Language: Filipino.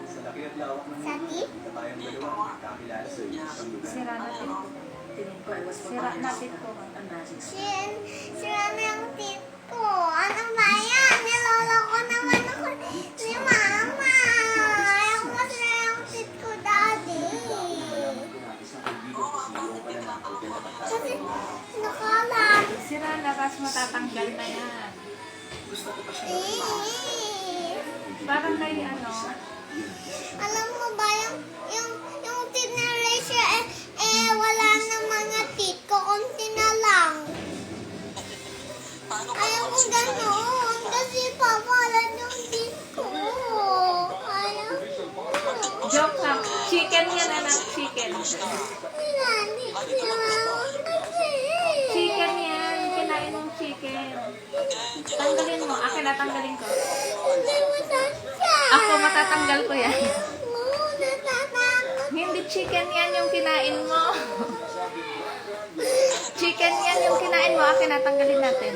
Sa laki at lawak ng mundo, tabayang dalawa, kakilala sa isang lugar. Sira natin ko. Sira natin ko. Sira na yung tit ko. Ano ba yan? Niloloko naman ako ni Mama. Ayaw ko masira yung tit ko, Daddy. Kasi nakalam. Sira na, tapos matatanggal na yan. Parang may ano. Alam mo ba yung tit na Rachel, wala na mga tit ko. Konti na lang. Ayaw ko gano'n. Kasi papalan yung tit ko. Ayaw ko. Joke lang. Chicken yan, anak. Chicken. Nani, Chicken yan. Kinain mong chicken. Tanggalin mo. Akin na, tanggalin ko. Hindi mo sasya. Ako, matatanggal ko yan. Natatakot. Hindi chicken yan yung kinain mo. Chicken yan yung kinain mo. Akin na, tanggalin natin.